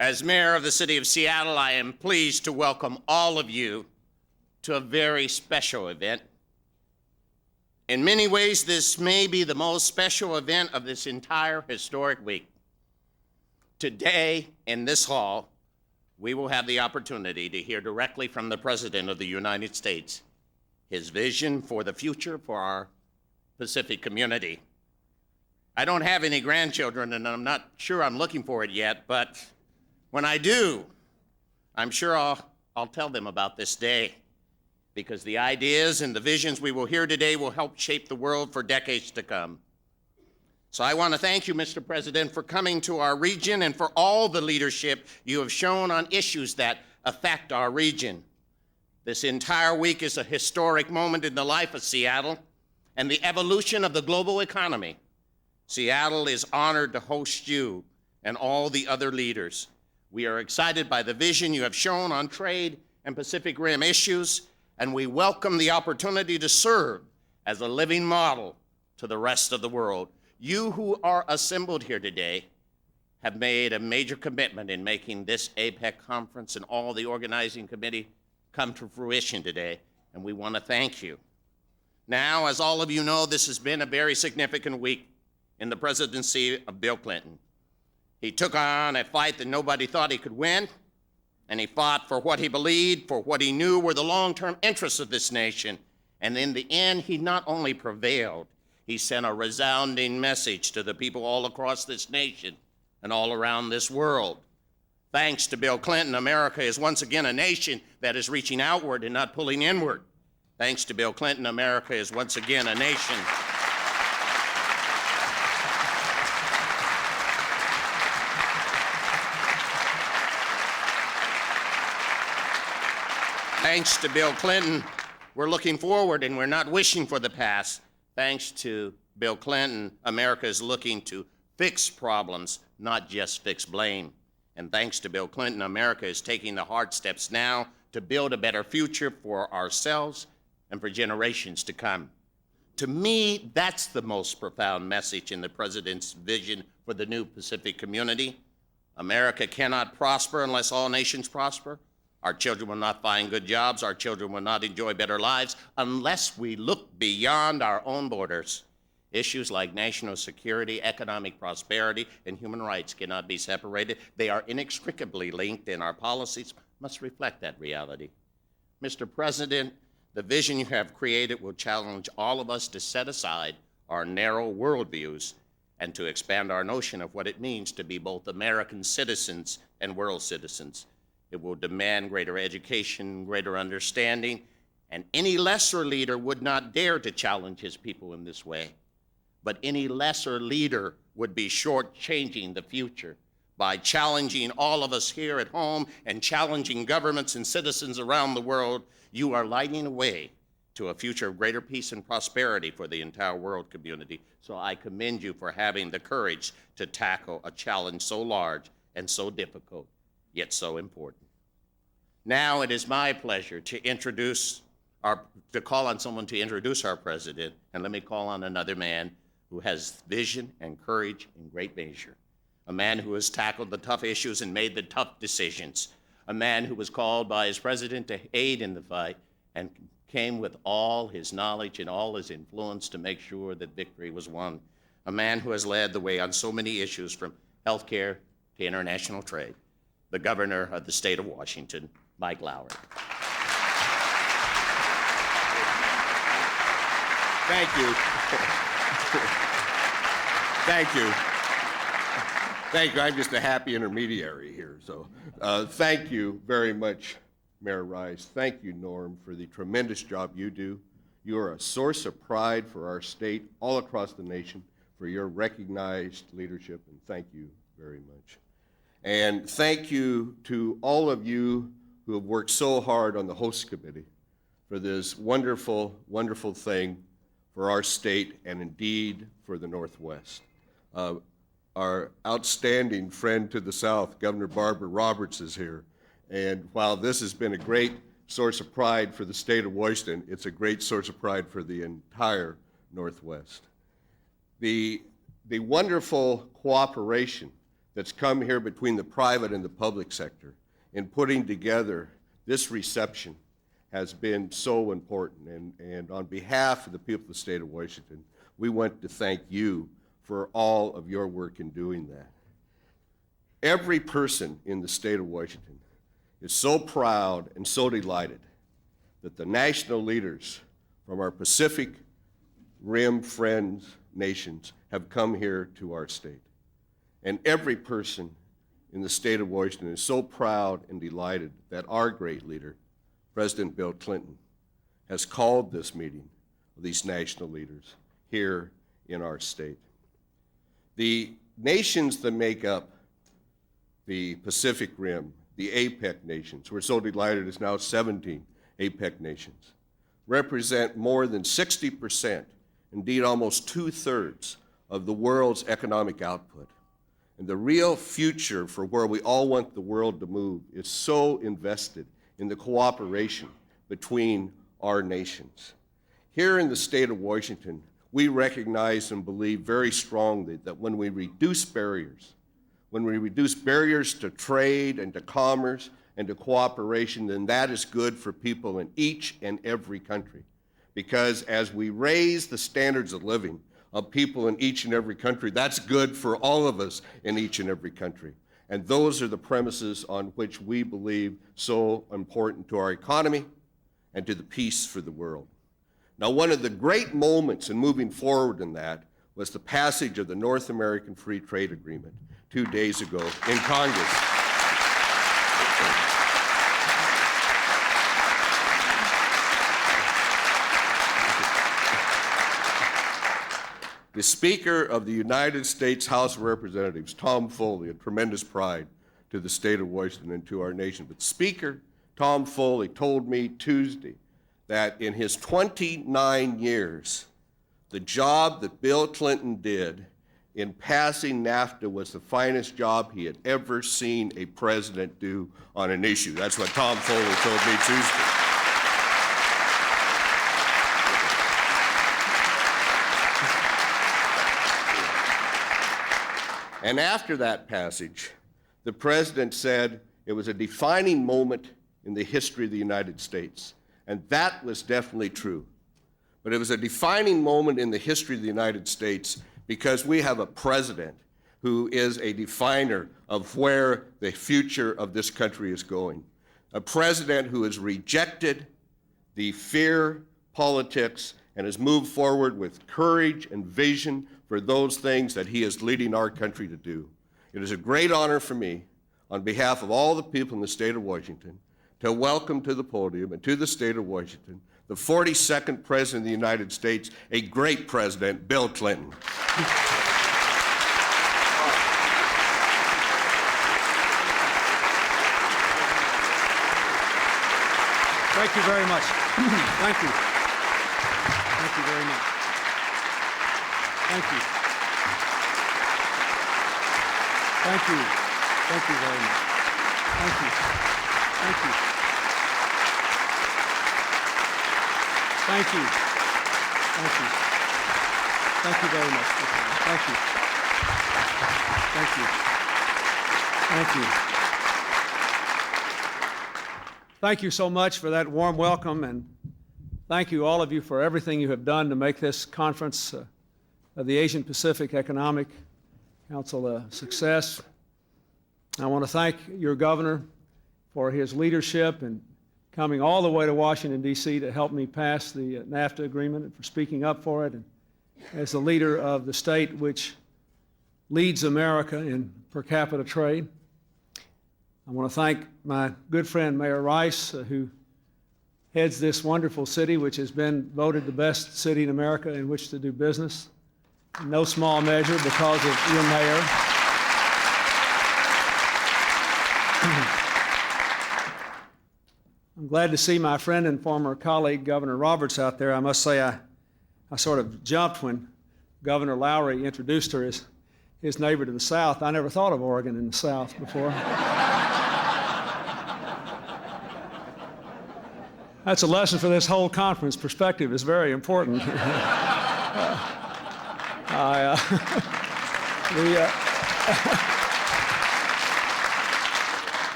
As mayor of the city of Seattle, I am pleased to welcome all of you to a very special event. In many ways, this may be the most special event of this entire historic week. Today, in this hall, we will have the opportunity to hear directly from the President of the United States, his vision for the future for our Pacific community. I don't have any grandchildren, and I'm not sure I'm looking for it yet, but when I do, I'm sure I'll tell them about this day, because the ideas and the visions we will hear today will help shape the world for decades to come. So I want to thank you, Mr. President, for coming to our region and for all the leadership you have shown on issues that affect our region. This entire week is a historic moment in the life of Seattle and the evolution of the global economy. Seattle is honored to host you and all the other leaders. We are excited by the vision you have shown on trade and Pacific Rim issues, and we welcome the opportunity to serve as a living model to the rest of the world. You who are assembled here today have made a major commitment in making this APEC conference and all the organizing committee come to fruition today, and we want to thank you. Now, as all of you know, this has been a very significant week in the presidency of Bill Clinton. He took on a fight that nobody thought he could win, and he fought for what he believed, for what he knew were the long-term interests of this nation. And in the end, he not only prevailed, he sent a resounding message to the people all across this nation and all around this world. Thanks to Bill Clinton, America is once again a nation that is reaching outward and not pulling inward. Thanks to Bill Clinton, America is once again a nation Thanks to Bill Clinton, we're looking forward and we're not wishing for the past. Thanks to Bill Clinton, America is looking to fix problems, not just fix blame. And thanks to Bill Clinton, America is taking the hard steps now to build a better future for ourselves and for generations to come. To me, that's the most profound message in the President's vision for the new Pacific community. America cannot prosper unless all nations prosper. Our children will not find good jobs. Our children will not enjoy better lives unless we look beyond our own borders. Issues like national security, economic prosperity, and human rights cannot be separated. They are inextricably linked, and our policies must reflect that reality. Mr. President, the vision you have created will challenge all of us to set aside our narrow worldviews and to expand our notion of what it means to be both American citizens and world citizens. It will demand greater education, greater understanding, and any lesser leader would not dare to challenge his people in this way. But any lesser leader would be shortchanging the future by challenging all of us here at home and challenging governments and citizens around the world. You are lighting a way to a future of greater peace and prosperity for the entire world community. So I commend you for having the courage to tackle a challenge so large and so difficult, yet so important. Now it is my pleasure to call on someone to introduce our president, and let me call on another man who has vision and courage in great measure, a man who has tackled the tough issues and made the tough decisions, a man who was called by his president to aid in the fight and came with all his knowledge and all his influence to make sure that victory was won, a man who has led the way on so many issues from healthcare to international trade, the governor of the state of Washington, Mike Lowry. Thank you. Thank you. Thank you. I'm just a happy intermediary here. So thank you very much, Mayor Rice. Thank you, Norm, for the tremendous job you do. You are a source of pride for our state all across the nation for your recognized leadership, and thank you very much. And thank you to all of you who have worked so hard on the host committee for this wonderful, wonderful thing for our state and indeed for the Northwest. Our outstanding friend to the south, Governor Barbara Roberts, is here. And while this has been a great source of pride for the state of Washington, it's a great source of pride for the entire Northwest. The wonderful cooperation that's come here between the private and the public sector in putting together this reception has been so important. And on behalf of the people of the state of Washington, we want to thank you for all of your work in doing that. Every person in the state of Washington is so proud and so delighted that the national leaders from our Pacific Rim friends nations have come here to our state. And every person in the state of Washington is so proud and delighted that our great leader, President Bill Clinton, has called this meeting of these national leaders here in our state. The nations that make up the Pacific Rim, the APEC nations, we're so delighted it's now 17 APEC nations, represent more than 60%, indeed almost 2/3 of the world's economic output. And the real future for where we all want the world to move is so invested in the cooperation between our nations. Here in the state of Washington, we recognize and believe very strongly that when we reduce barriers to trade and to commerce and to cooperation, then that is good for people in each and every country. Because as we raise the standards of living of people in each and every country, that's good for all of us in each and every country. And those are the premises on which we believe so important to our economy and to the peace for the world. Now, one of the great moments in moving forward in that was the passage of the North American Free Trade Agreement 2 days ago in Congress. The Speaker of the United States House of Representatives, Tom Foley, a tremendous pride to the state of Washington and to our nation. But Speaker Tom Foley told me Tuesday that in his 29 years, the job that Bill Clinton did in passing NAFTA was the finest job he had ever seen a president do on an issue. That's what Tom Foley told me Tuesday. And after that passage, the president said it was a defining moment in the history of the United States. And that was definitely true. But it was a defining moment in the history of the United States because we have a president who is a definer of where the future of this country is going. A president who has rejected the fear politics and has moved forward with courage and vision for those things that he is leading our country to do. It is a great honor for me, on behalf of all the people in the state of Washington, to welcome to the podium and to the state of Washington the 42nd President of the United States, a great president, Bill Clinton. Thank you very much. Thank you. Thank you very much. Thank you. Thank you. Thank you very much. Thank you. Thank you. Thank you. Thank you. Thank you very much. Thank you. Thank you. Thank you. Thank you so much for that warm welcome, and thank you, all of you, for everything you have done to make this conference of the Asian Pacific Economic Council a success. I want to thank your governor for his leadership and coming all the way to Washington, D.C. to help me pass the NAFTA agreement and for speaking up for it. And as the leader of the state which leads America in per capita trade, I want to thank my good friend Mayor Rice, who heads this wonderful city, which has been voted the best city in America in which to do business. In no small measure because of your mayor. I'm glad to see my friend and former colleague, Governor Roberts, out there. I must say I sort of jumped when Governor Lowry introduced her as his neighbor to the south. I never thought of Oregon in the south before. That's a lesson for this whole conference. Perspective is very important.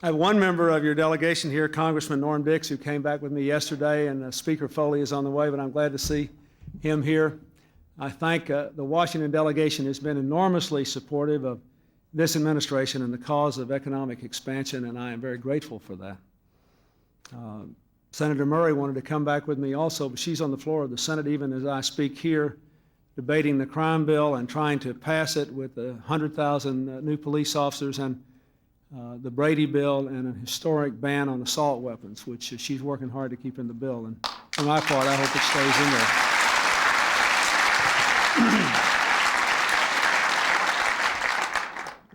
I have one member of your delegation here, Congressman Norm Dix, who came back with me yesterday, and Speaker Foley is on the way, but I'm glad to see him here. I think the Washington delegation has been enormously supportive of this administration and the cause of economic expansion, and I am very grateful for that. Senator Murray wanted to come back with me also, but she's on the floor of the Senate even as I speak here, debating the crime bill and trying to pass it with 100,000 new police officers and the Brady bill and a historic ban on assault weapons, which she's working hard to keep in the bill. And for my part, I hope it stays in there.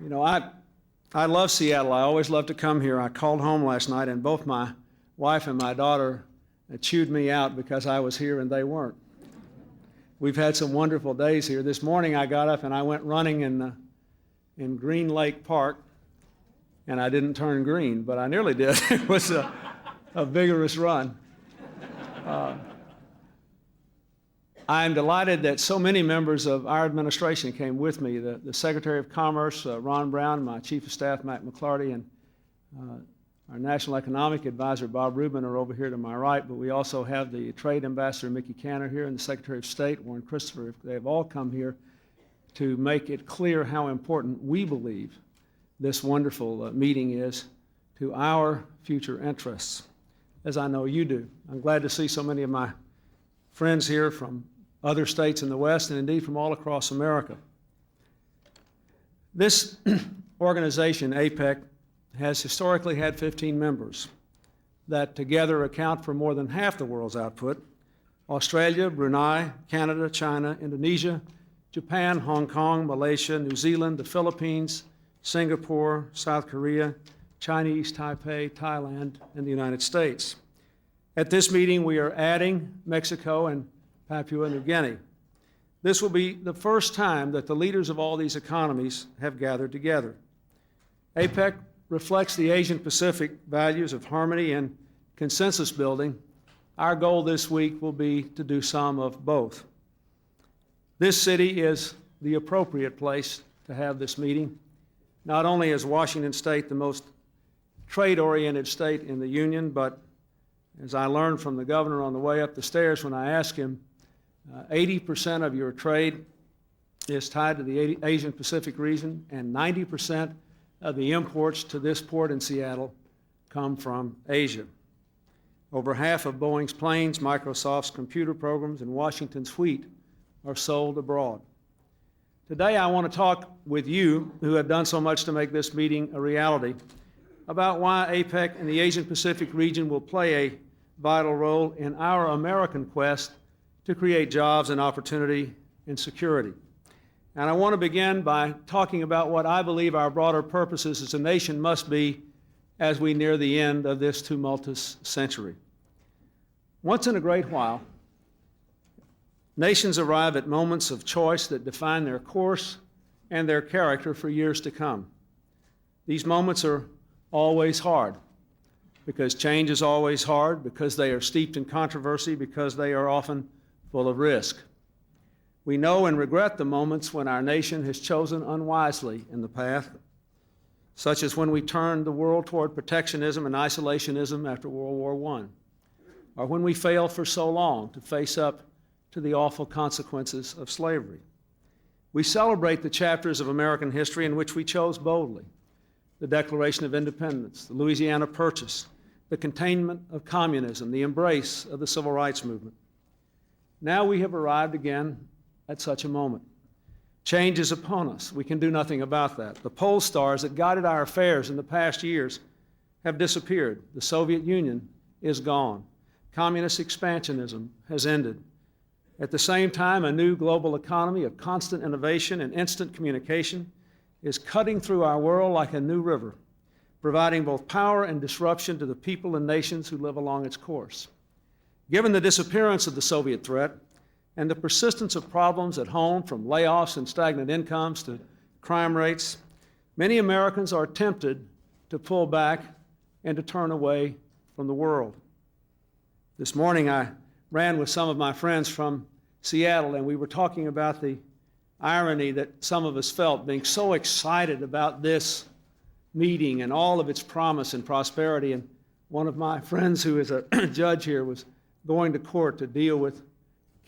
You know, I love Seattle. I always love to come here. I called home last night, and both my wife and my daughter chewed me out because I was here and they weren't. We've had some wonderful days here. This morning I got up and I went running in Green Lake Park, and I didn't turn green, but I nearly did. It was a vigorous run. I'm delighted that so many members of our administration came with me. The Secretary of Commerce, Ron Brown, my Chief of Staff, Matt McClarty, and our National Economic Advisor, Bob Rubin, are over here to my right, but we also have the Trade Ambassador, Mickey Cantor, here, and the Secretary of State, Warren Christopher. They have all come here to make it clear how important we believe this wonderful meeting is to our future interests, as I know you do. I'm glad to see so many of my friends here from other states in the West and indeed from all across America. This organization, APEC, has historically had 15 members that together account for more than half the world's output: Australia, Brunei, Canada, China, Indonesia, Japan, Hong Kong, Malaysia, New Zealand, the Philippines, Singapore, South Korea, Chinese Taipei, Thailand, and the United States. At this meeting, we are adding Mexico and Papua New Guinea. This will be the first time that the leaders of all these economies have gathered together. APEC reflects the Asian-Pacific values of harmony and consensus building. Our goal this week will be to do some of both. This city is the appropriate place to have this meeting. Not only is Washington State the most trade-oriented state in the Union, but as I learned from the governor on the way up the stairs when I asked him, 80% of your trade is tied to the Asian-Pacific region, and 90% of the imports to this port in Seattle come from Asia. Over half of Boeing's planes, Microsoft's computer programs, and Washington's wheat are sold abroad. Today I want to talk with you, who have done so much to make this meeting a reality, about why APEC and the Asian-Pacific region will play a vital role in our American quest to create jobs and opportunity and security. And I want to begin by talking about what I believe our broader purposes as a nation must be as we near the end of this tumultuous century. Once in a great while, nations arrive at moments of choice that define their course and their character for years to come. These moments are always hard, because change is always hard, because they are steeped in controversy, because they are often full of risk. We know and regret the moments when our nation has chosen unwisely in the path, such as when we turned the world toward protectionism and isolationism after World War I, or when we failed for so long to face up to the awful consequences of slavery. We celebrate the chapters of American history in which we chose boldly: the Declaration of Independence, the Louisiana Purchase, the containment of communism, the embrace of the Civil Rights Movement. Now we have arrived again at such a moment. Change is upon us. We can do nothing about that. The pole stars that guided our affairs in the past years have disappeared. The Soviet Union is gone. Communist expansionism has ended. At the same time, a new global economy of constant innovation and instant communication is cutting through our world like a new river, providing both power and disruption to the people and nations who live along its course. Given the disappearance of the Soviet threat and the persistence of problems at home, from layoffs and stagnant incomes to crime rates, many Americans are tempted to pull back and to turn away from the world. This morning I ran with some of my friends from Seattle, and we were talking about the irony that some of us felt being so excited about this meeting and all of its promise and prosperity. And one of my friends who is a judge here was going to court to deal with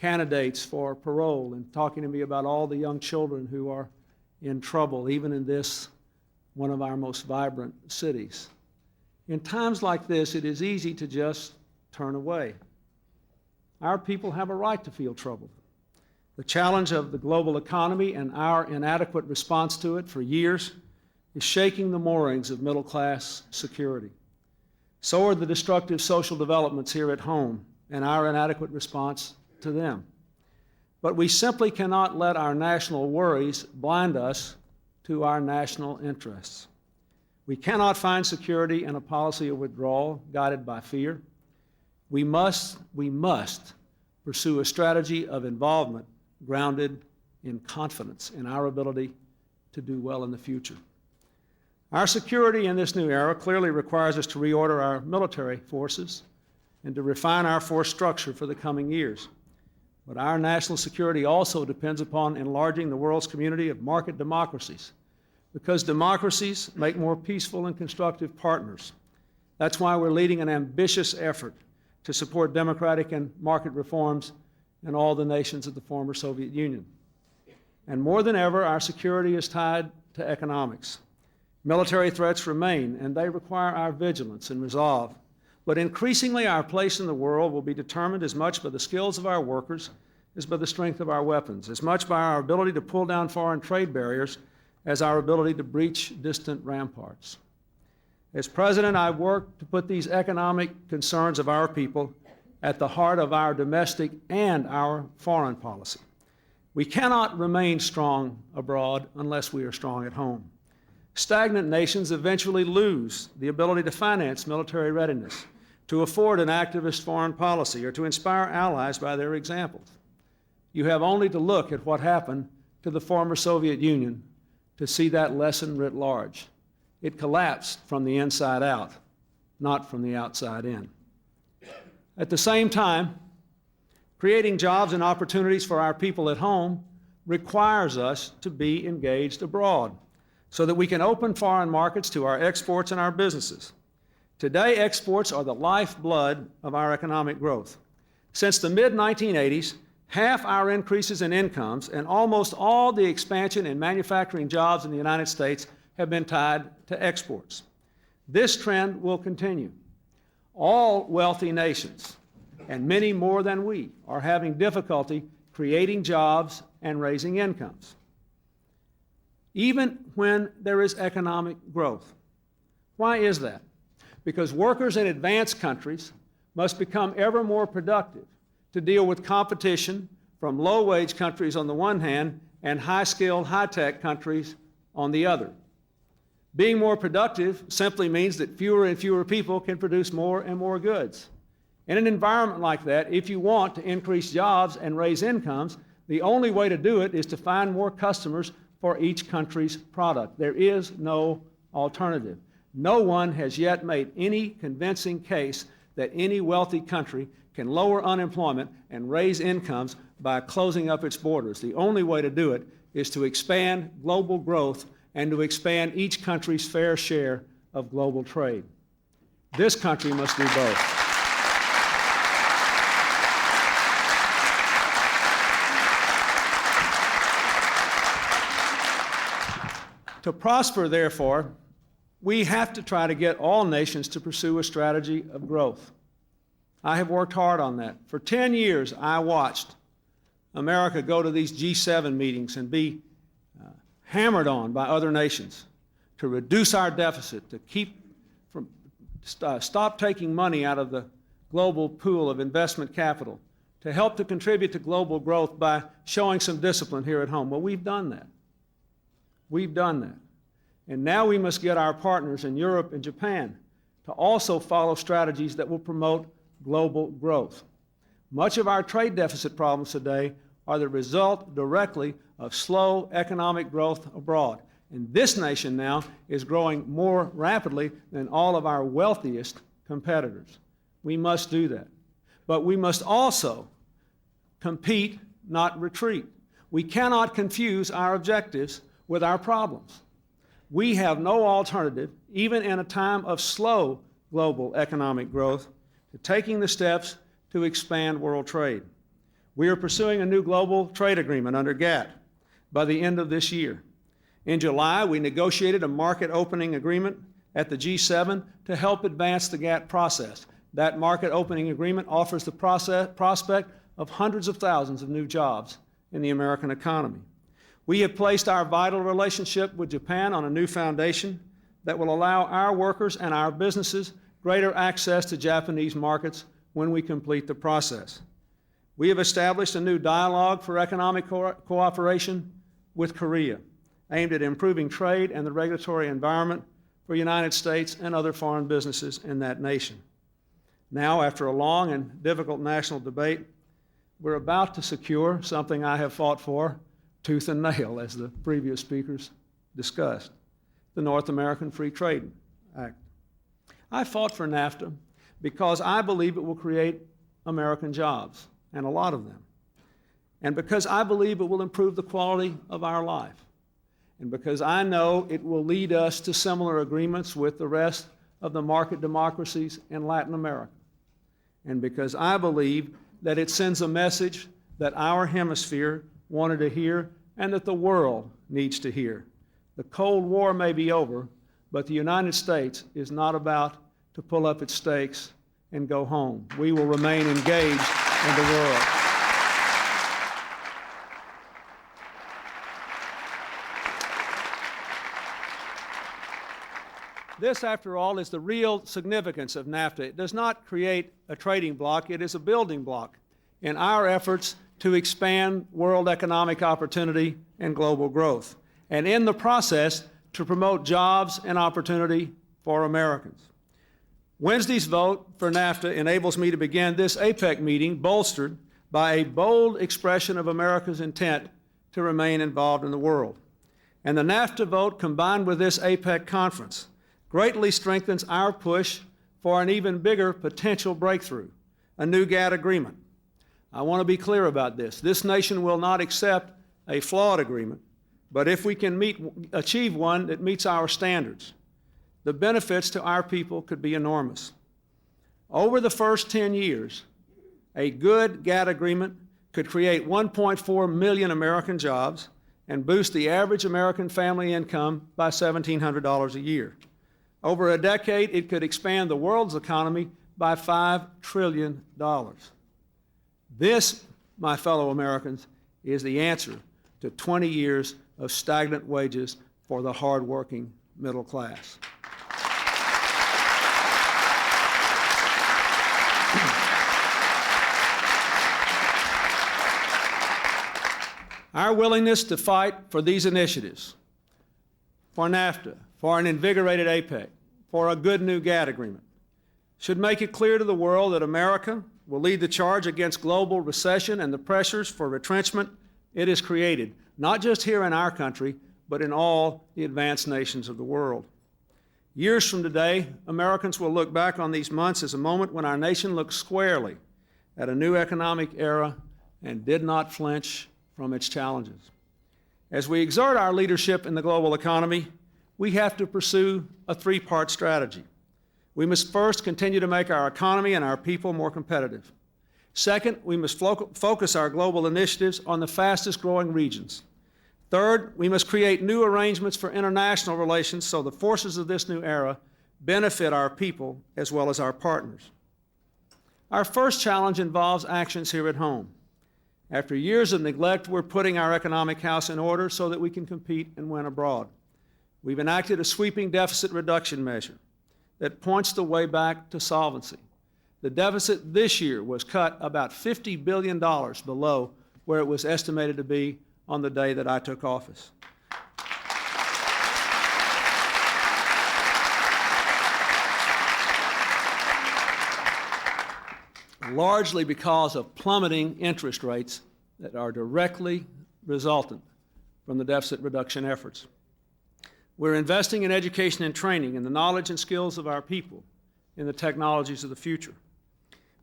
candidates for parole and talking to me about all the young children who are in trouble, even in this, one of our most vibrant cities. In times like this, it is easy to just turn away. Our people have a right to feel troubled. The challenge of the global economy and our inadequate response to it for years is shaking the moorings of middle-class security. So are the destructive social developments here at home and our inadequate response to them. But we simply cannot let our national worries blind us to our national interests. We cannot find security in a policy of withdrawal guided by fear. We must pursue a strategy of involvement grounded in confidence in our ability to do well in the future. Our security in this new era clearly requires us to reorder our military forces and to refine our force structure for the coming years. But our national security also depends upon enlarging the world's community of market democracies, because democracies make more peaceful and constructive partners. That's why we're leading an ambitious effort to support democratic and market reforms in all the nations of the former Soviet Union. And more than ever, our security is tied to economics. Military threats remain, and they require our vigilance and resolve. But increasingly, our place in the world will be determined as much by the skills of our workers as by the strength of our weapons, as much by our ability to pull down foreign trade barriers as our ability to breach distant ramparts. As president, I've worked to put these economic concerns of our people at the heart of our domestic and our foreign policy. We cannot remain strong abroad unless we are strong at home. Stagnant nations eventually lose the ability to finance military readiness, to afford an activist foreign policy, or to inspire allies by their examples. You have only to look at what happened to the former Soviet Union to see that lesson writ large. It collapsed from the inside out, not from the outside in. At the same time, creating jobs and opportunities for our people at home requires us to be engaged abroad so that we can open foreign markets to our exports and our businesses. Today, exports are the lifeblood of our economic growth. Since the mid-1980s, half our increases in incomes and almost all the expansion in manufacturing jobs in the United States have been tied to exports. This trend will continue. All wealthy nations, and many more than we, are having difficulty creating jobs and raising incomes, even when there is economic growth. Why is that? Because workers in advanced countries must become ever more productive to deal with competition from low-wage countries on the one hand and high-skilled, high-tech countries on the other. Being more productive simply means that fewer and fewer people can produce more and more goods. In an environment like that, if you want to increase jobs and raise incomes, the only way to do it is to find more customers for each country's product. There is no alternative. No one has yet made any convincing case that any wealthy country can lower unemployment and raise incomes by closing up its borders. The only way to do it is to expand global growth and to expand each country's fair share of global trade. This country must do both. To prosper, therefore, we have to try to get all nations to pursue a strategy of growth. I have worked hard on that. For 10 years, I watched America go to these G7 meetings and be hammered on by other nations to reduce our deficit, to stop taking money out of the global pool of investment capital, to help to contribute to global growth by showing some discipline here at home. Well, we've done that. We've done that. And now we must get our partners in Europe and Japan to also follow strategies that will promote global growth. Much of our trade deficit problems today are the result directly of slow economic growth abroad. And this nation now is growing more rapidly than all of our wealthiest competitors. We must do that. But we must also compete, not retreat. We cannot confuse our objectives with our problems. We have no alternative, even in a time of slow global economic growth, to taking the steps to expand world trade. We are pursuing a new global trade agreement under GATT by the end of this year. In July, we negotiated a market opening agreement at the G7 to help advance the GATT process. That market opening agreement offers the prospect of hundreds of thousands of new jobs in the American economy. We have placed our vital relationship with Japan on a new foundation that will allow our workers and our businesses greater access to Japanese markets when we complete the process. We have established a new dialogue for economic cooperation with Korea, aimed at improving trade and the regulatory environment for the United States and other foreign businesses in that nation. Now, after a long and difficult national debate, we're about to secure something I have fought for tooth and nail, as the previous speakers discussed, the North American Free Trade Act. I fought for NAFTA because I believe it will create American jobs, and a lot of them, and because I believe it will improve the quality of our life, and because I know it will lead us to similar agreements with the rest of the market democracies in Latin America, and because I believe that it sends a message that our hemisphere wanted to hear and that the world needs to hear. The Cold War may be over, but the United States is not about to pull up its stakes and go home. We will remain engaged in the world. This, after all, is the real significance of NAFTA. It does not create a trading bloc, it is a building block in our efforts to expand world economic opportunity and global growth, and in the process, to promote jobs and opportunity for Americans. Wednesday's vote for NAFTA enables me to begin this APEC meeting bolstered by a bold expression of America's intent to remain involved in the world. And the NAFTA vote, combined with this APEC conference, greatly strengthens our push for an even bigger potential breakthrough, a new GATT agreement. I want to be clear about this. This nation will not accept a flawed agreement, but if we can achieve one that meets our standards, the benefits to our people could be enormous. Over the first 10 years, a good GATT agreement could create 1.4 million American jobs and boost the average American family income by $1,700 a year. Over a decade, it could expand the world's economy by $5 trillion. This, my fellow Americans, is the answer to 20 years of stagnant wages for the hardworking middle class. Our willingness to fight for these initiatives, for NAFTA, for an invigorated APEC, for a good new GATT agreement, should make it clear to the world that America will lead the charge against global recession and the pressures for retrenchment it has created, not just here in our country, but in all the advanced nations of the world. Years from today, Americans will look back on these months as a moment when our nation looked squarely at a new economic era and did not flinch from its challenges. As we exert our leadership in the global economy, we have to pursue a three-part strategy. We must first continue to make our economy and our people more competitive. Second, we must focus our global initiatives on the fastest-growing regions. Third, we must create new arrangements for international relations so the forces of this new era benefit our people as well as our partners. Our first challenge involves actions here at home. After years of neglect, we're putting our economic house in order so that we can compete and win abroad. We've enacted a sweeping deficit reduction measure that points the way back to solvency. The deficit this year was cut about $50 billion below where it was estimated to be on the day that I took office. Largely because of plummeting interest rates that are directly resultant from the deficit reduction efforts. We're investing in education and training, in the knowledge and skills of our people, in the technologies of the future.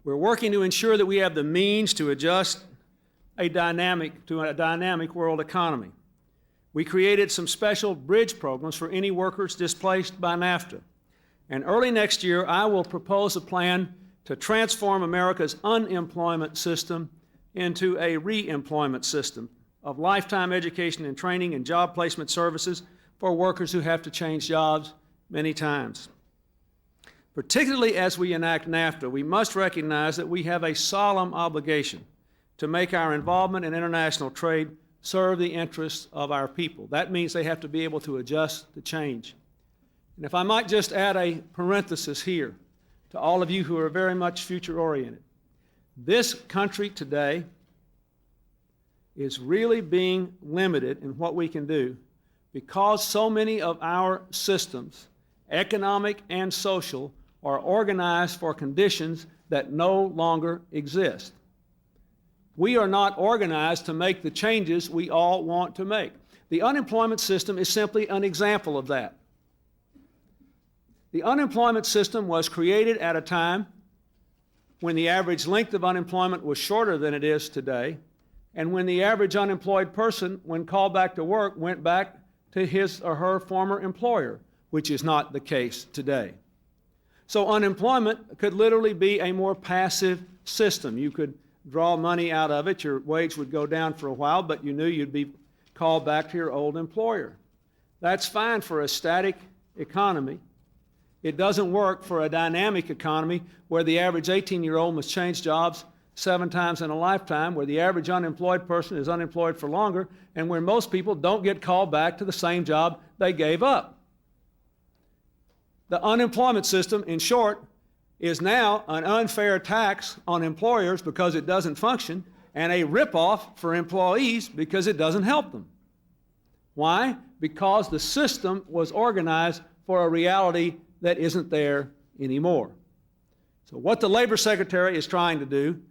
We're working to ensure that we have the means to adjust to a dynamic world economy. we created some special bridge programs for any workers displaced by NAFTA. And early next year, I will propose a plan to transform America's unemployment system into a re-employment system of lifetime education and training and job placement services for workers who have to change jobs many times. Particularly as we enact NAFTA, we must recognize that we have a solemn obligation to make our involvement in international trade serve the interests of our people. That means they have to be able to adjust to change. And if I might just add a parenthesis here to all of you who are very much future-oriented, this country today is really being limited in what we can do because so many of our systems, economic and social, are organized for conditions that no longer exist. We are not organized to make the changes we all want to make. The unemployment system is simply an example of that. The unemployment system was created at a time when the average length of unemployment was shorter than it is today, and when the average unemployed person, when called back to work, went back to his or her former employer, which is not the case today. So unemployment could literally be a more passive system. You could draw money out of it, your wage would go down for a while, but you knew you'd be called back to your old employer. That's fine for a static economy. It doesn't work for a dynamic economy where the average 18-year-old must change jobs 7 times in a lifetime, where the average unemployed person is unemployed for longer, and where most people don't get called back to the same job they gave up. The unemployment system, in short, is now an unfair tax on employers because it doesn't function, and a ripoff for employees because it doesn't help them. Why? Because the system was organized for a reality that isn't there anymore. So what the Labor Secretary is trying to do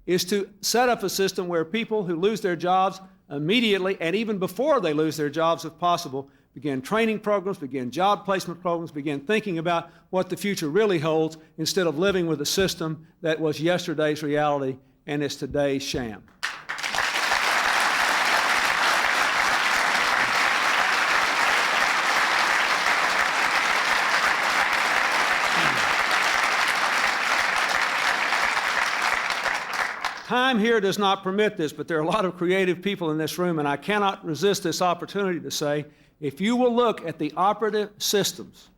is to set up a system where people who lose their jobs immediately, and even before they lose their jobs if possible, begin training programs, begin job placement programs, begin thinking about what the future really holds instead of living with a system that was yesterday's reality and is today's sham. Time here does not permit this, but there are a lot of creative people in this room, and I cannot resist this opportunity to say, if you will look at the operative systems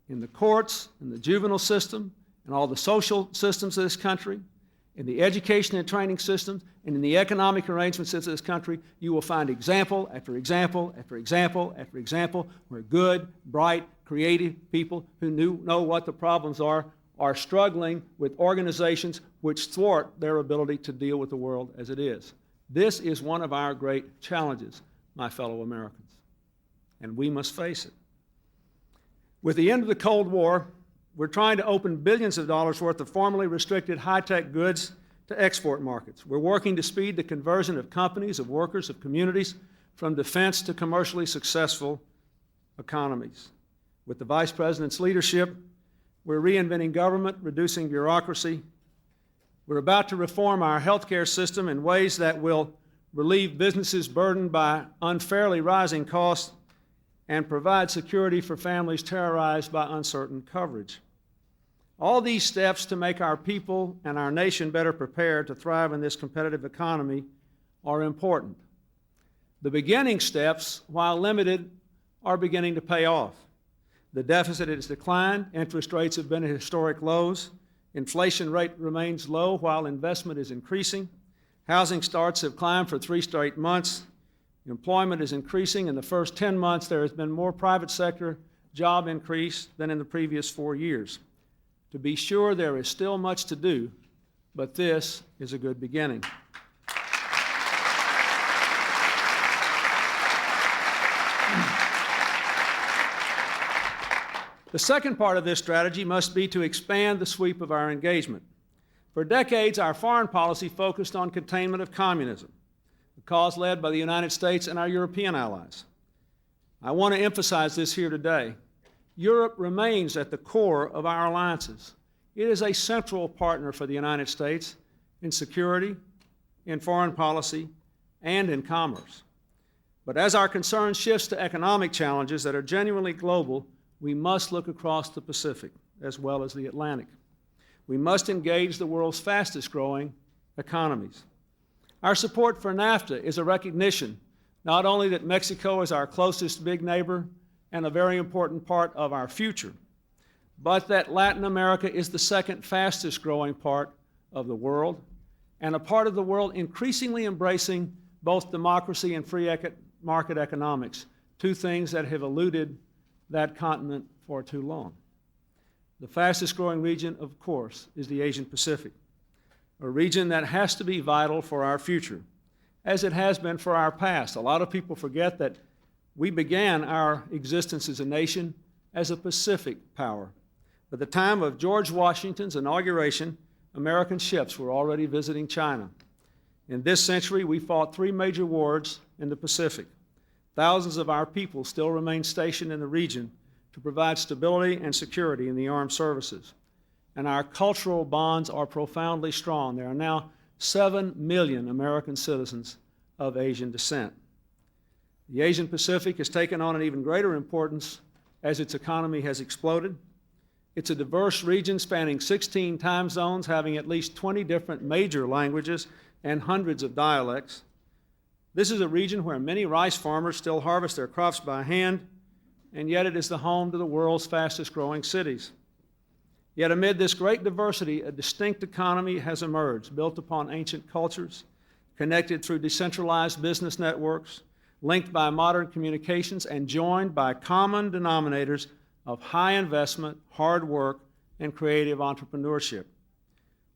in the courts, in the juvenile system, and all the social systems of this country, in the education and training systems, and in the economic arrangements of this country, you will find example after example after example after example where good, bright, creative people who know what the problems are struggling with organizations which thwart their ability to deal with the world as it is. This is one of our great challenges, my fellow Americans, and we must face it. With the end of the Cold War, we're trying to open billions of dollars worth of formerly restricted high-tech goods to export markets. We're working to speed the conversion of companies, of workers, of communities from defense to commercially successful economies. With the Vice President's leadership, we're reinventing government, reducing bureaucracy. We're about to reform our healthcare system in ways that will relieve businesses burdened by unfairly rising costs and provide security for families terrorized by uncertain coverage. All these steps to make our people and our nation better prepared to thrive in this competitive economy are important. The beginning steps, while limited, are beginning to pay off. The deficit has declined, interest rates have been at historic lows, inflation rate remains low while investment is increasing, housing starts have climbed for 3 straight months, employment is increasing. In the first 10 months, there has been more private sector job increase than in the previous 4 years. To be sure, there is still much to do, but this is a good beginning. The second part of this strategy must be to expand the sweep of our engagement. For decades, our foreign policy focused on containment of communism, a cause led by the United States and our European allies. I want to emphasize this here today. Europe remains at the core of our alliances. It is a central partner for the United States in security, in foreign policy, and in commerce. But as our concern shifts to economic challenges that are genuinely global, we must look across the Pacific as well as the Atlantic. We must engage the world's fastest growing economies. Our support for NAFTA is a recognition not only that Mexico is our closest big neighbor and a very important part of our future, but that Latin America is the second fastest growing part of the world and a part of the world increasingly embracing both democracy and free market economics, two things that have eluded that continent for too long. The fastest growing region, of course, is the Asian Pacific, a region that has to be vital for our future, as it has been for our past. A lot of people forget that we began our existence as a nation as a Pacific power. By the time of George Washington's inauguration, American ships were already visiting China. In this century, we fought 3 major wars in the Pacific. Thousands of our people still remain stationed in the region to provide stability and security in the armed services. And our cultural bonds are profoundly strong. There are now 7 million American citizens of Asian descent. The Asian Pacific has taken on an even greater importance as its economy has exploded. It's a diverse region spanning 16 time zones, having at least 20 different major languages and hundreds of dialects. This is a region where many rice farmers still harvest their crops by hand, and yet it is the home to the world's fastest growing cities. Yet amid this great diversity, a distinct economy has emerged, built upon ancient cultures, connected through decentralized business networks, linked by modern communications, and joined by common denominators of high investment, hard work, and creative entrepreneurship.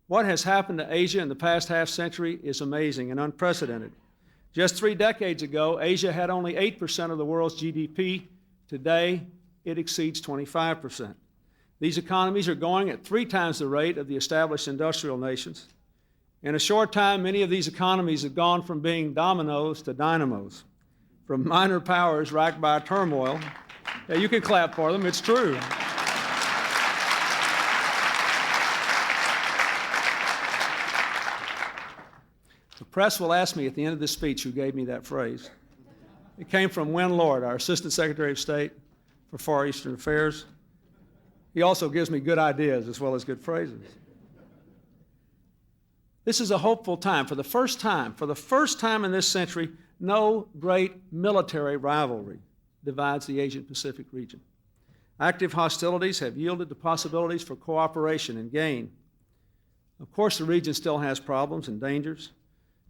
What has happened to Asia in the past half century is amazing and unprecedented. Just 3 decades ago, Asia had only 8% of the world's GDP. Today, it exceeds 25%. These economies are going at 3 times the rate of the established industrial nations. In a short time, many of these economies have gone from being dominoes to dynamos, from minor powers racked by turmoil. Yeah, you can clap for them, it's true. The press will ask me at the end of this speech who gave me that phrase. It came from Win Lord, our Assistant Secretary of State for Far Eastern Affairs. He also gives me good ideas as well as good phrases. This is a hopeful time. For the first time in this century, no great military rivalry divides the Asian Pacific region. Active hostilities have yielded to possibilities for cooperation and gain. Of course, the region still has problems and dangers.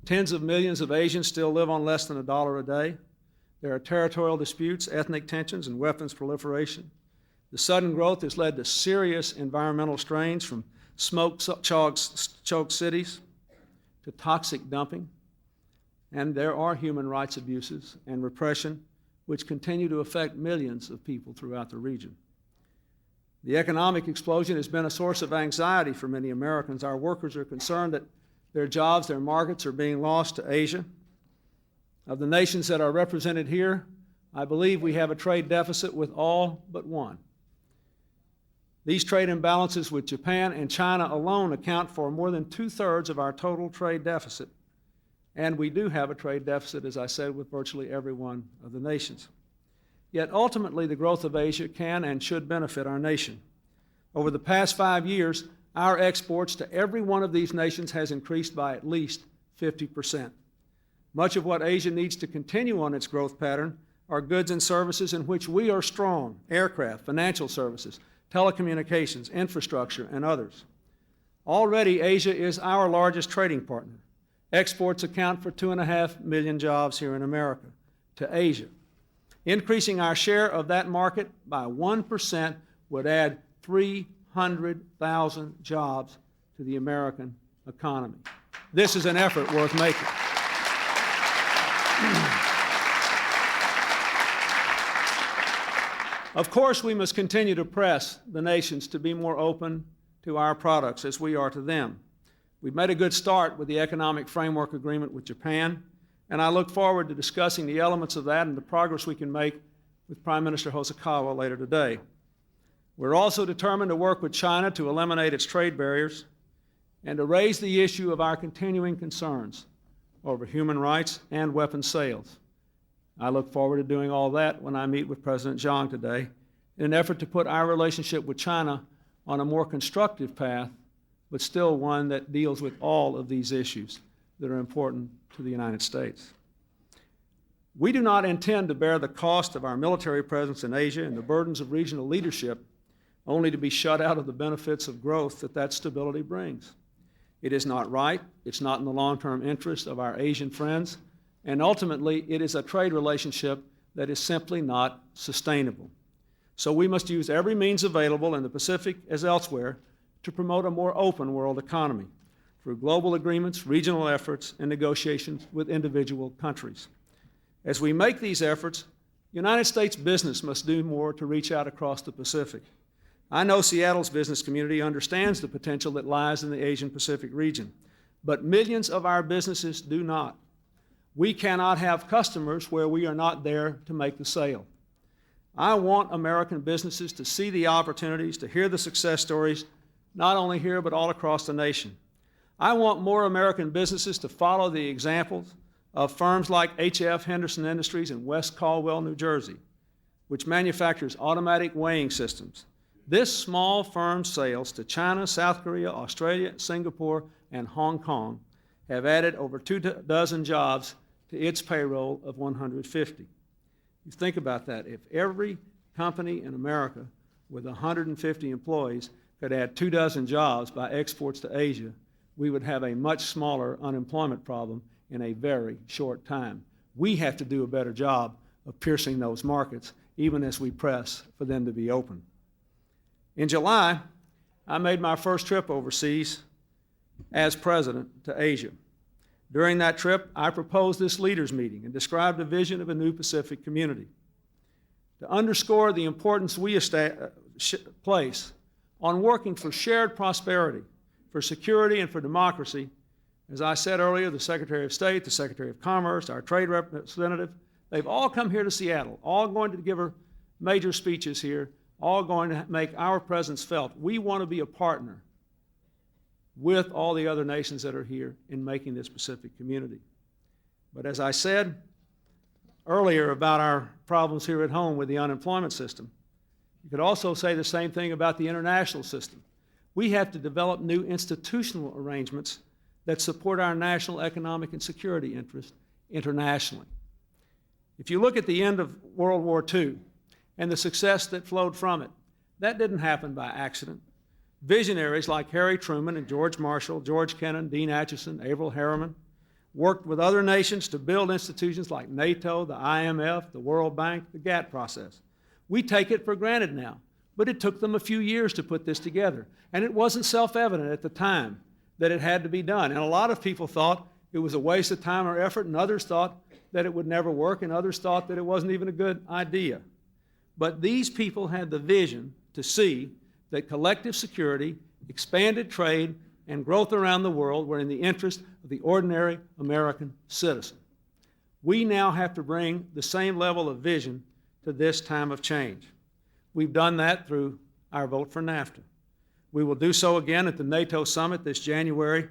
Tens of millions of Asians still live on less than $1 a day. There are territorial disputes, ethnic tensions, and weapons proliferation. The sudden growth has led to serious environmental strains, from smoke-choked cities to toxic dumping. And there are human rights abuses and repression which continue to affect millions of people throughout the region. The economic explosion has been a source of anxiety for many Americans. Our workers are concerned that their jobs, their markets are being lost to Asia. Of the nations that are represented here, I believe we have a trade deficit with all but one. These trade imbalances with Japan and China alone account for more than 2/3 of our total trade deficit. And we do have a trade deficit, as I said, with virtually every one of the nations. Yet ultimately, the growth of Asia can and should benefit our nation. Over the past 5 years, our exports to every one of these nations has increased by at least 50%. Much of what Asia needs to continue on its growth pattern are goods and services in which we are strong: aircraft, financial services, telecommunications, infrastructure, and others. Already, Asia is our largest trading partner. Exports account for 2.5 million jobs here in America to Asia. Increasing our share of that market by 1% would add 300,000 jobs to the American economy. This is an effort worth making. Of course, we must continue to press the nations to be more open to our products as we are to them. We've made a good start with the Economic Framework Agreement with Japan, and I look forward to discussing the elements of that and the progress we can make with Prime Minister Hosokawa later today. We're also determined to work with China to eliminate its trade barriers and to raise the issue of our continuing concerns over human rights and weapons sales. I look forward to doing all that when I meet with President Zhang today in an effort to put our relationship with China on a more constructive path, but still one that deals with all of these issues that are important to the United States. We do not intend to bear the cost of our military presence in Asia and the burdens of regional leadership only to be shut out of the benefits of growth that stability brings. It is not right, it's not in the long-term interest of our Asian friends, and ultimately it is a trade relationship that is simply not sustainable. So we must use every means available in the Pacific as elsewhere to promote a more open world economy through global agreements, regional efforts, and negotiations with individual countries. As we make these efforts, United States business must do more to reach out across the Pacific. I know Seattle's business community understands the potential that lies in the Asian Pacific region, but millions of our businesses do not. We cannot have customers where we are not there to make the sale. I want American businesses to see the opportunities, to hear the success stories, not only here but all across the nation. I want more American businesses to follow the examples of firms like H.F. Henderson Industries in West Caldwell, New Jersey, which manufactures automatic weighing systems. This small firm's sales to China, South Korea, Australia, Singapore, and Hong Kong have added over 24 jobs to its payroll of 150. You think about that. If every company in America with 150 employees could add 24 jobs by exports to Asia, we would have a much smaller unemployment problem in a very short time. We have to do a better job of piercing those markets, even as we press for them to be open. In July, I made my first trip overseas as president to Asia. During that trip, I proposed this leaders' meeting and described a vision of a new Pacific community. To underscore the importance we place on working for shared prosperity, for security, and for democracy, as I said earlier, the Secretary of State, the Secretary of Commerce, our trade representative, they've all come here to Seattle, all going to give major speeches here, all going to make our presence felt. We want to be a partner with all the other nations that are here in making this Pacific community. But as I said earlier about our problems here at home with the unemployment system, you could also say the same thing about the international system. We have to develop new institutional arrangements that support our national economic and security interests internationally. If you look at the end of World War II and the success that flowed from it, that didn't happen by accident. Visionaries like Harry Truman and George Marshall, George Kennan, Dean Acheson, Averell Harriman worked with other nations to build institutions like NATO, the IMF, the World Bank, the GATT process. We take it for granted now, but it took them a few years to put this together, and it wasn't self-evident at the time that it had to be done. And a lot of people thought it was a waste of time or effort, and others thought that it would never work, and others thought that it wasn't even a good idea. But these people had the vision to see that collective security, expanded trade, and growth around the world were in the interest of the ordinary American citizen. We now have to bring the same level of vision to this time of change. We've done that through our vote for NAFTA. We will do so again at the NATO summit this January,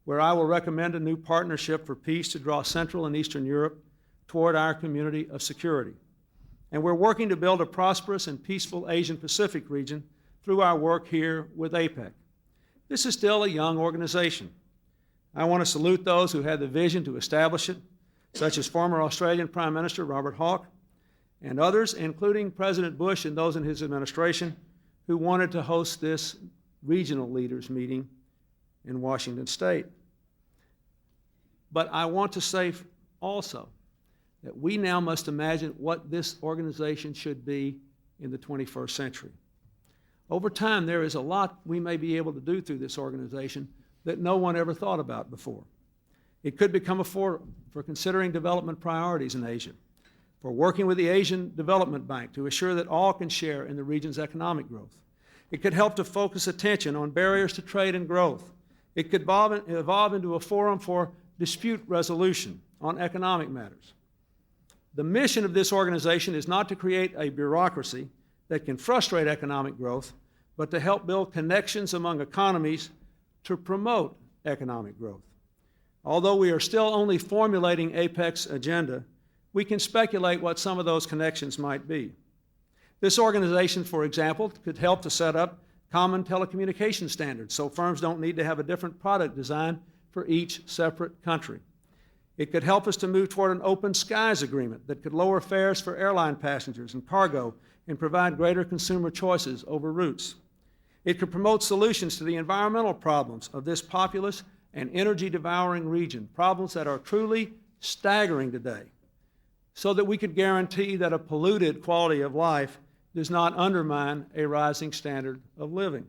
where I will recommend a new partnership for peace to draw Central and Eastern Europe toward our community of security. And we're working to build a prosperous and peaceful Asian Pacific region through our work here with APEC. This is still a young organization. I want to salute those who had the vision to establish it, such as former Australian Prime Minister Robert Hawke and others, including President Bush and those in his administration, who wanted to host this regional leaders meeting in Washington State. But I want to say also that we now must imagine what this organization should be in the 21st century. Over time, there is a lot we may be able to do through this organization that no one ever thought about before. It could become a forum for considering development priorities in Asia, for working with the Asian Development Bank to assure that all can share in the region's economic growth. It could help to focus attention on barriers to trade and growth. It could evolve into a forum for dispute resolution on economic matters. The mission of this organization is not to create a bureaucracy that can frustrate economic growth, but to help build connections among economies to promote economic growth. Although we are still only formulating APEC's agenda, we can speculate what some of those connections might be. This organization, for example, could help to set up common telecommunication standards so firms don't need to have a different product design for each separate country. It could help us to move toward an open skies agreement that could lower fares for airline passengers and cargo and provide greater consumer choices over routes. It could promote solutions to the environmental problems of this populous and energy-devouring region, problems that are truly staggering today, so that we could guarantee that a polluted quality of life does not undermine a rising standard of living.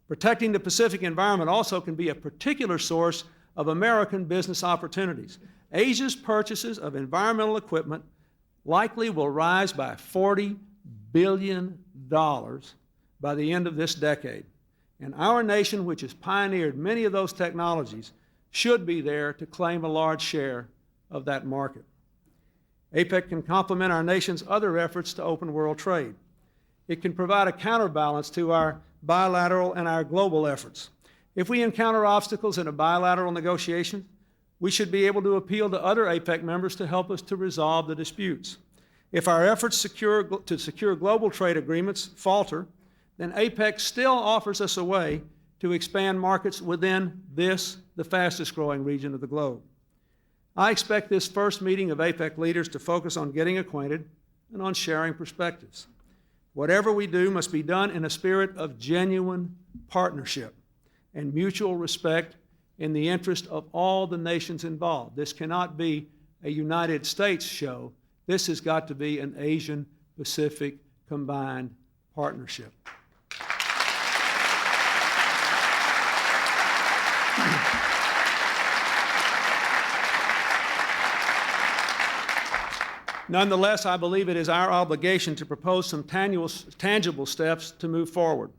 Protecting the Pacific environment also can be a particular source of American business opportunities. Asia's purchases of environmental equipment likely will rise by $40 billion by the end of this decade. And our nation, which has pioneered many of those technologies, should be there to claim a large share of that market. APEC can complement our nation's other efforts to open world trade. It can provide a counterbalance to our bilateral and our global efforts. If we encounter obstacles in a bilateral negotiation, we should be able to appeal to other APEC members to help us to resolve the disputes. If our efforts to secure global trade agreements falter, then APEC still offers us a way to expand markets within this, the fastest growing region of the globe. I expect this first meeting of APEC leaders to focus on getting acquainted and on sharing perspectives. Whatever we do must be done in a spirit of genuine partnership and mutual respect in the interest of all the nations involved. This cannot be a United States show. This has got to be an Asian-Pacific combined partnership. Nonetheless, I believe it is our obligation to propose some tangible steps to move forward.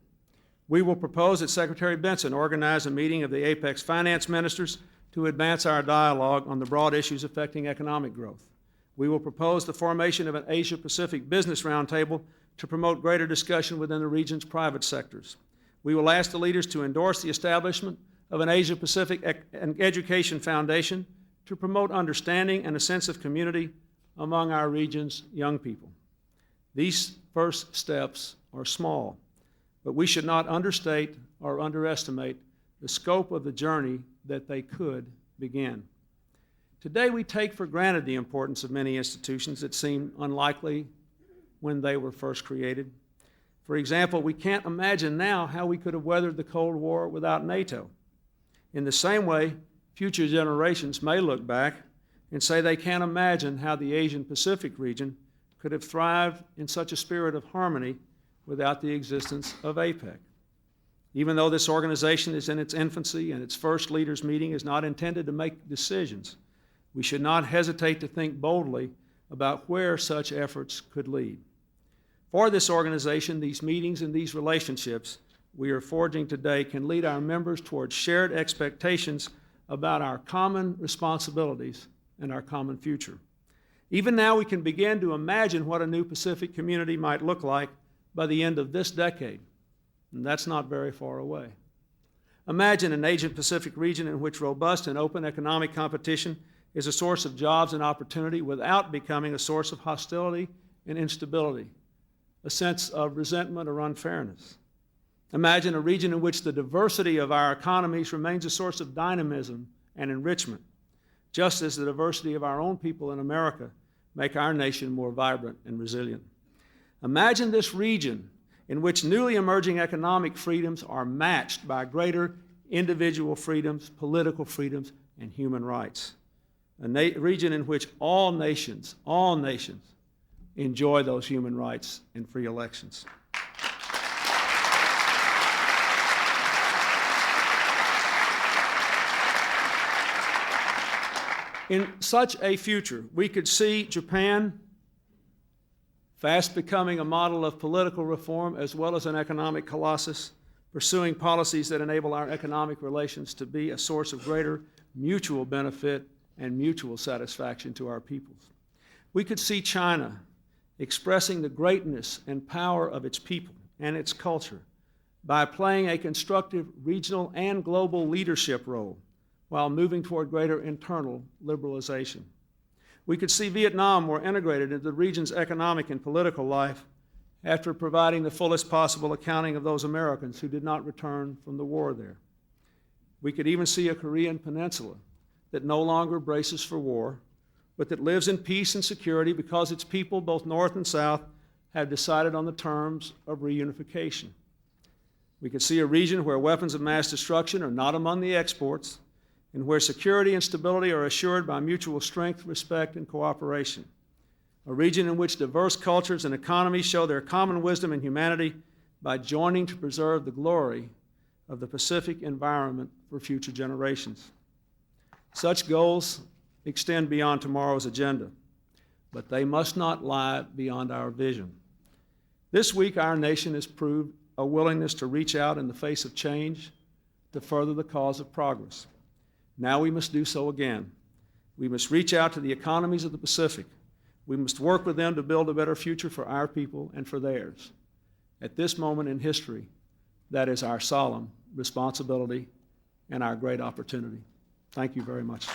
We will propose that Secretary Benson organize a meeting of the APEC's finance ministers to advance our dialogue on the broad issues affecting economic growth. We will propose the formation of an Asia-Pacific Business Roundtable to promote greater discussion within the region's private sectors. We will ask the leaders to endorse the establishment of an Asia-Pacific Education Foundation to promote understanding and a sense of community among our region's young people. These first steps are small, but we should not understate or underestimate the scope of the journey that they could begin. Today, we take for granted the importance of many institutions that seemed unlikely when they were first created. For example, we can't imagine now how we could have weathered the Cold War without NATO. In the same way, future generations may look back and say they can't imagine how the Asian-Pacific region could have thrived in such a spirit of harmony without the existence of APEC. Even though this organization is in its infancy and its first leaders' meeting is not intended to make decisions, we should not hesitate to think boldly about where such efforts could lead. For this organization, these meetings and these relationships we are forging today can lead our members towards shared expectations about our common responsibilities and our common future. Even now, we can begin to imagine what a new Pacific community might look like by the end of this decade, and that's not very far away. Imagine an Asian-Pacific region in which robust and open economic competition is a source of jobs and opportunity without becoming a source of hostility and instability, a sense of resentment or unfairness. Imagine a region in which the diversity of our economies remains a source of dynamism and enrichment, just as the diversity of our own people in America make our nation more vibrant and resilient. Imagine this region in which newly emerging economic freedoms are matched by greater individual freedoms, political freedoms, and human rights. A region in which all nations enjoy those human rights and free elections. In such a future, we could see Japan fast becoming a model of political reform as well as an economic colossus, pursuing policies that enable our economic relations to be a source of greater mutual benefit and mutual satisfaction to our peoples. We could see China expressing the greatness and power of its people and its culture by playing a constructive regional and global leadership role while moving toward greater internal liberalization. We could see Vietnam more integrated into the region's economic and political life after providing the fullest possible accounting of those Americans who did not return from the war there. We could even see a Korean peninsula that no longer braces for war, but that lives in peace and security because its people, both North and South, have decided on the terms of reunification. We could see a region where weapons of mass destruction are not among the exports, and where security and stability are assured by mutual strength, respect, and cooperation. A region in which diverse cultures and economies show their common wisdom and humanity by joining to preserve the glory of the Pacific environment for future generations. Such goals extend beyond tomorrow's agenda, but they must not lie beyond our vision. This week, our nation has proved a willingness to reach out in the face of change to further the cause of progress. Now we must do so again. We must reach out to the economies of the Pacific. We must work with them to build a better future for our people and for theirs. At this moment in history, that is our solemn responsibility and our great opportunity. Thank you very much.